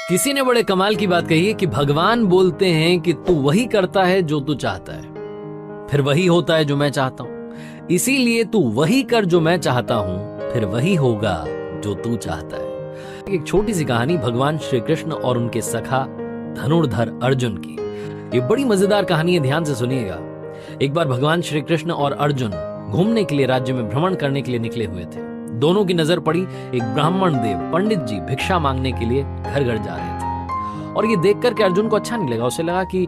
किसी ने बड़े कमाल की बात कही है कि भगवान बोलते हैं कि तू वही करता है जो तू चाहता है, फिर वही होता है जो मैं चाहता हूं। इसीलिए तू वही कर जो मैं चाहता हूं, फिर वही होगा जो तू चाहता है। एक छोटी सी कहानी भगवान श्री कृष्ण और उनके सखा धनुर्धर अर्जुन की। ये बड़ी मजेदार कहानी है, ध्यान से सुनिएगा। एक बार भगवान श्री कृष्ण और अर्जुन घूमने के लिए राज्य में भ्रमण करने के लिए निकले हुए थे। दोनों की नजर पड़ी एक ब्राह्मण देव पंडित जी भिक्षा मांगने के लिए घर घर जा रहे थे। और ये देख करके अर्जुन को अच्छा नहीं लगा। उसे लगा कि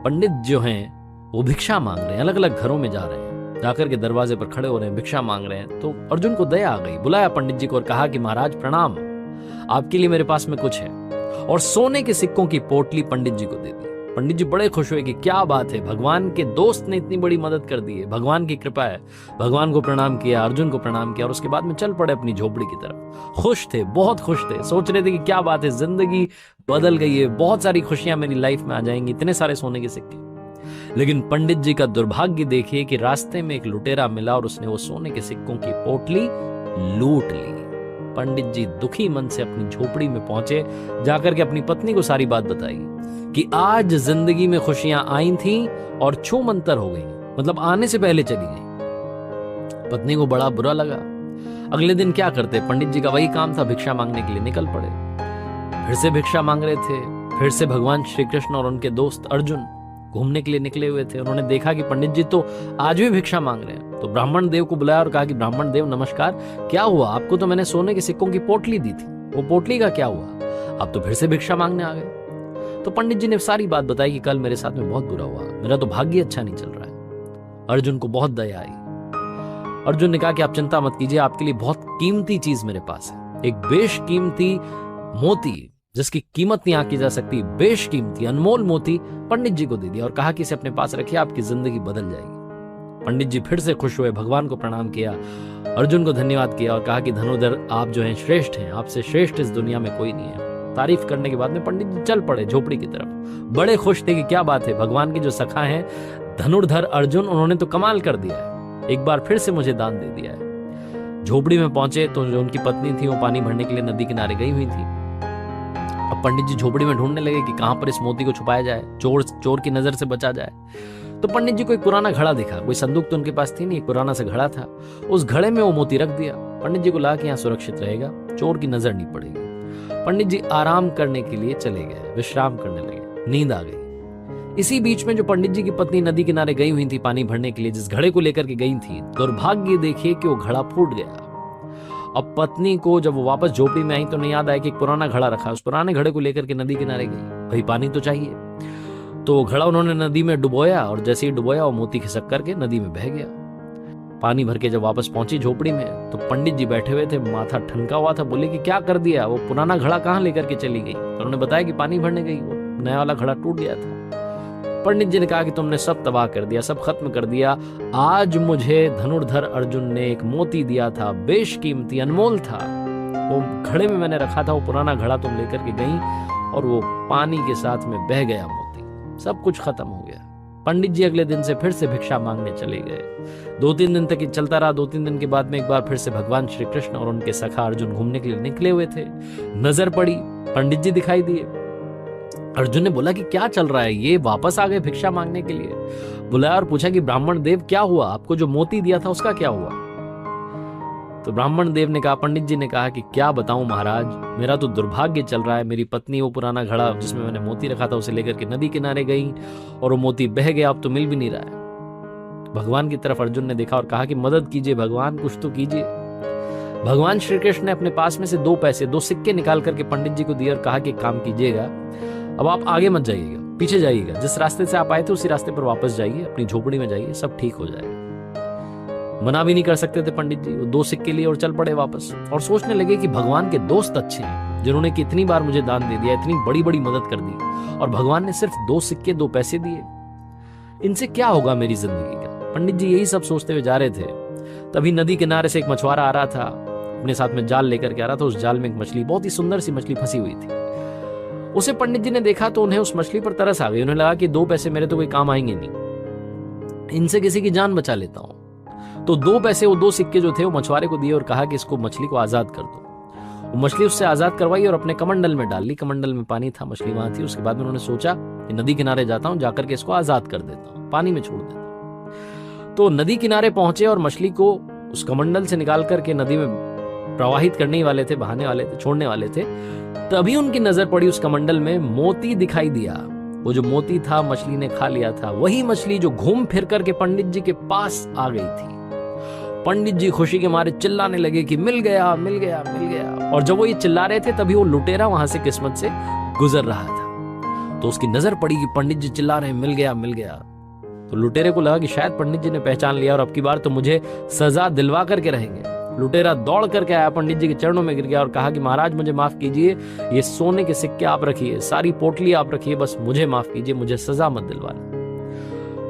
पंडित जो हैं वो भिक्षा मांग रहे हैं, अलग अलग घरों में जा रहे हैं, जाकर के दरवाजे पर खड़े हो रहे हैं, भिक्षा मांग रहे हैं। तो अर्जुन को दया आ गई, बुलाया पंडित जी को और कहा कि महाराज प्रणाम, आपके लिए मेरे पास में कुछ है। और सोने के सिक्कों की पोटली पंडित जी को दे दी। पंडित जी बड़े खुश हुए कि क्या बात है, भगवान के दोस्त ने इतनी बड़ी मदद कर दी है, भगवान की कृपा है। भगवान को प्रणाम किया, अर्जुन को प्रणाम किया और उसके बाद में चल पड़े अपनी झोपड़ी की तरफ। खुश थे, बहुत खुश थे, सोच रहे थे कि क्या बात है, जिंदगी बदल गई है, बहुत सारी खुशियां मेरी लाइफ में आ जाएंगी, इतने सारे सोने के सिक्के। लेकिन पंडित जी का दुर्भाग्य देखिए कि रास्ते में एक लुटेरा मिला और उसने वो सोने के सिक्कों की पोटली लूट ली। पंडित जी दुखी मन से अपनी झोपड़ी में पहुंचे, जाकर के अपनी पत्नी को सारी बात बताई कि आज जिंदगी में खुशियां आई थीं और छूमंतर हो गई, मतलब आने से पहले चली गई। पत्नी को बड़ा बुरा लगा। अगले दिन क्या करते, पंडित जी का वही काम था, भिक्षा मांगने के लिए निकल पड़े। फिर से भिक्षा मांग रहे थे। फिर से भगवान श्री कृष्ण और उनके दोस्त अर्जुन घूमने के लिए निकले हुए थे। उन्होंने देखा कि पंडित जी तो आज भी भिक्षा मांग रहे हैं। तो ब्राह्मण देव को बुलाया और कहा कि ब्राह्मण देव नमस्कार, क्या हुआ, आपको तो मैंने सोने के सिक्कों की पोटली दी थी, वो पोटली का क्या हुआ, आप तो फिर से भिक्षा मांगने आ गए। तो पंडित जी ने सारी बात बताई कि कल मेरे साथ में बहुत बुरा हुआ, मेरा तो भाग्य अच्छा नहीं चल रहा है। अर्जुन को बहुत दया आई। अर्जुन ने कहा कि आप चिंता मत कीजिए, आपके लिए बहुत कीमती चीज मेरे पास है, एक बेशकीमती मोती जिसकी कीमत नहीं आंकी जा सकती, बेशकीमती अनमोल मोती पंडित जी को दे दिया और कहा कि इसे अपने पास रखिए, आपकी जिंदगी बदल जाएगी। पंडित जी फिर से खुश हुए, भगवान को प्रणाम किया, अर्जुन को धन्यवाद किया और कहा कि धनुर्धर आप जो हैं श्रेष्ठ हैं, आपसे श्रेष्ठ इस दुनिया में कोई नहीं है। तारीफ करने के बाद में पंडित जी चल पड़े झोपड़ी की तरफ। बड़े खुश थे कि क्या बात है, भगवान के जो सखा हैं धनुर्धर अर्जुन, उन्होंने तो कमाल कर दिया है, एक बार फिर से मुझे दान दे दिया है। झोपड़ी में पहुंचे तो जो उनकी पत्नी थी वो पानी भरने के लिए नदी किनारे गई हुई थी। अब पंडित जी झोपड़ी में ढूंढने लगे कि कहां पर इस मोती को छुपाया जाए, चोर की नजर से बचा जाए। तो पंडित जी को एक पुराना घड़ा दिखा, कोई संदूक तो उनके पास थी नहीं, एक पुराना सा घड़ा था, उस घड़े में वो मोती रख दिया। पंडित जी को लगा कि यहाँ सुरक्षित रहेगा, चोर की नजर नहीं पड़ेगी। पंडित जी आराम करने के लिए चले गए, विश्राम करने लगे, नींद आ गई। इसी बीच में जो पंडित जी की पत्नी नदी किनारे गई हुई थी पानी भरने के लिए, जिस घड़े को लेकर के गई थी, दुर्भाग्य देखिए कि वो घड़ा फूट गया। अब पत्नी को जब वो वापस झोपड़ी में आई तो नहीं याद आया कि एक पुराना घड़ा रखा, उस पुराने घड़े को लेकर के नदी किनारे गई, भाई पानी तो चाहिए। तो घड़ा उन्होंने नदी में डुबोया और जैसे ही डुबोया वो मोती खिसक करके नदी में बह गया। पानी भर के जब वापस पहुंची झोपड़ी में तो पंडित जी बैठे हुए थे, माथा ठनका हुआ था। बोले कि क्या कर दिया, वो पुराना घड़ा कहाँ लेकर के चली गई। तो उन्होंने बताया कि पानी भरने गई, वो नया वाला घड़ा टूट गया था। पंडित जी ने कहा कि तुमने सब तबाह कर दिया, सब खत्म कर दिया। आज मुझे धनुर्धर अर्जुन ने एक मोती दिया था, बेशकीमती अनमोल था, वो घड़े में मैंने रखा था, वो पुराना घड़ा तुम लेकर के गई और वो पानी के साथ में बह गया मोती, सब कुछ खत्म हो गया। पंडित जी अगले दिन से फिर से भिक्षा मांगने चले गए। 2-3 दिन तक ये चलता रहा। 2-3 दिन के बाद में एक बार फिर से भगवान श्री कृष्ण और उनके सखा अर्जुन घूमने के लिए निकले हुए थे। नजर पड़ी, पंडित जी दिखाई दिए। अर्जुन ने बोला कि क्या चल रहा है, ये वापस आ गए भिक्षा मांगने के लिए। बुलाया और पूछा कि ब्राह्मण देव क्या हुआ, आपको जो मोती दिया था उसका क्या हुआ। तो ब्राह्मण देव ने कहा, पंडित जी ने कहा कि क्या बताऊं महाराज, मेरा तो दुर्भाग्य चल रहा है। मेरी पत्नी वो पुराना घड़ा जिसमें मैंने मोती रखा था उसे लेकर के नदी किनारे गई और वो मोती बह गया, अब तो मिल भी नहीं रहा है। भगवान की तरफ अर्जुन ने देखा और कहा कि मदद कीजिए भगवान, कुछ तो कीजिए। भगवान श्री कृष्ण ने अपने पास में से 2 सिक्के निकाल करके पंडित जी को दिए और कहा कि काम कीजिएगा, अब आप आगे मत जाइएगा, पीछे जाइएगा, जिस रास्ते से आप आए थे उसी रास्ते पर वापस जाइए, अपनी झोपड़ी में जाइए, सब ठीक हो जाएगा। मना भी नहीं कर सकते थे पंडित जी, वो 2 सिक्के लिए और चल पड़े वापस। और सोचने लगे कि भगवान के दोस्त अच्छे हैं, जिन्होंने कितनी बार मुझे दान दे दिया, इतनी बड़ी बड़ी मदद कर दी, और भगवान ने सिर्फ 2 सिक्के 2 पैसे दिए, इनसे क्या होगा मेरी जिंदगी का। पंडित जी यही सब सोचते हुए जा रहे थे। तभी नदी किनारे से एक मछुआरा आ रहा था, अपने साथ में जाल लेकर के आ रहा था। उस जाल में एक मछली, बहुत ही सुंदर सी मछली फंसी हुई थी। उसे पंडित जी ने देखा तो उन्हें उस मछली पर तरस आ गई। उन्हें लगा कि 2 पैसे मेरे तो कोई काम आएंगे नहीं, इनसे किसी की जान बचा लेता हूं। तो 2 पैसे, वो 2 सिक्के जो थे वो मछुआरे को दिए और कहा कि इसको, मछली को आजाद कर दो। वो मछली उससे आजाद करवाई और अपने कमंडल में डाल ली। कमंडल में पानी था, मछली वहां थी। उसके बाद में उन्होंने सोचा कि नदी किनारे जाता हूं, जाकर के इसको आजाद कर देता हूं, पानी में छोड़ देता हूं। तो नदी किनारे पहुंचे और मछली को उस कमंडल से निकाल करके नदी में प्रवाहित करने वाले थे, बहाने वाले थे, छोड़ने वाले थे। तभी उनकी नजर पड़ी उस कमंडल में, मोती दिखाई दिया। वो जो मोती था मछली ने खा लिया था, वही मछली जो घूम फिर करके पंडित जी के पास आ गई थी। पंडित जी खुशी के मारे चिल्लाने लगे कि मिल गया, मिल गया, मिल गया। और जब वो ये चिल्ला रहे थे तभी वो लुटेरा वहां से किस्मत से गुजर रहा था। तो उसकी नजर पड़ी कि पंडित जी चिल्ला रहे हैं मिल गया, मिल गया। तो लुटेरे को लगा कि शायद पंडित जी ने पहचान लिया और अब की बार तो मुझे सजा दिलवा करके रहेंगे। लुटेरा दौड़ करके आया, पंडित जी के चरणों में गिर गया और कहा कि महाराज मुझे माफ कीजिए, ये सोने के सिक्के आप रखिए, सारी पोटली आप रखिए, बस मुझे माफ कीजिए, मुझे सजा मत दिलवाना।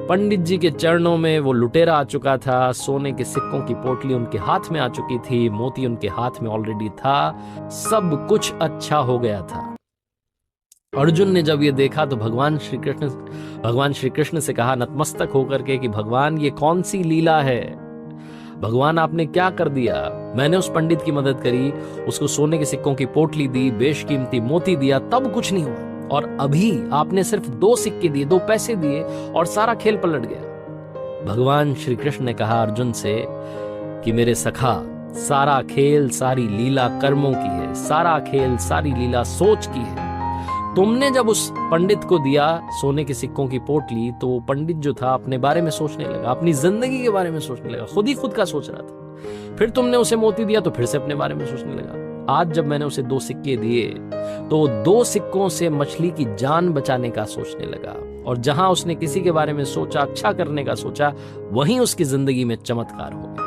पंडित जी के चरणों में वो लुटेरा आ चुका था, सोने के सिक्कों की पोटली उनके हाथ में आ चुकी थी, मोती उनके हाथ में ऑलरेडी था, सब कुछ अच्छा हो गया था। अर्जुन ने जब ये देखा तो भगवान श्री कृष्ण से कहा नतमस्तक होकर के कि भगवान ये कौन सी लीला है, भगवान आपने क्या कर दिया। मैंने उस पंडित की मदद करी, उसको सोने के सिक्कों की पोटली दी, बेशकीमती मोती दिया, तब कुछ नहीं हुआ, और अभी आपने सिर्फ 2 सिक्के दिए, 2 पैसे दिए और सारा खेल पलट गया। भगवान श्री कृष्ण ने कहा अर्जुन से कि मेरे सखा, सारा खेल सारी लीला कर्मों की है, सारा खेल सारी लीला सोच की है। तुमने जब उस पंडित को दिया सोने के सिक्कों की पोटली, तो पंडित जो था अपने बारे में सोचने लगा, अपनी जिंदगी के बारे में सोचने लगा, खुद ही खुद का सोच रहा था। फिर तुमने उसे मोती दिया तो फिर से अपने बारे में सोचने लगा। आज जब मैंने उसे 2 सिक्के दिए तो 2 सिक्कों से मछली की जान बचाने का सोचने लगा, और जहां उसने किसी के बारे में सोचा, अच्छा करने का सोचा, वहीं उसकी जिंदगी में चमत्कार हो गया।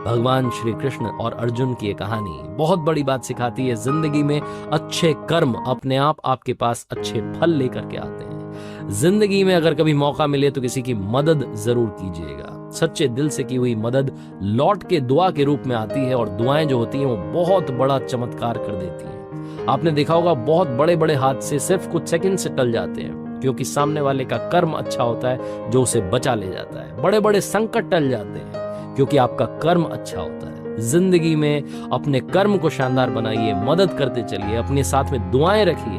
भगवान श्री कृष्ण और अर्जुन की ये कहानी बहुत बड़ी बात सिखाती है। जिंदगी में अच्छे कर्म अपने आप आपके पास अच्छे फल लेकर के आते हैं। जिंदगी में अगर कभी मौका मिले तो किसी की मदद जरूर कीजिएगा। सच्चे दिल से की हुई मदद लौट के दुआ के रूप में आती है, और दुआएं जो होती हैं वो बहुत बड़ा चमत्कार कर देती हैं। आपने देखा होगा बहुत बड़े बड़े हादसे सिर्फ कुछ सेकंड से टल जाते हैं, क्योंकि सामने वाले का कर्म अच्छा होता है जो उसे बचा ले जाता है। बड़े बड़े संकट टल जाते हैं क्योंकि आपका कर्म अच्छा होता है। जिंदगी में अपने कर्म को शानदार बनाइए, मदद करते चलिए, अपने साथ में दुआएं रखिए,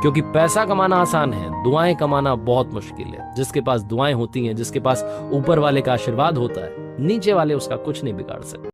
क्योंकि पैसा कमाना आसान है, दुआएं कमाना बहुत मुश्किल है। जिसके पास दुआएं होती हैं, जिसके पास ऊपर वाले का आशीर्वाद होता है, नीचे वाले उसका कुछ नहीं बिगाड़ सकते।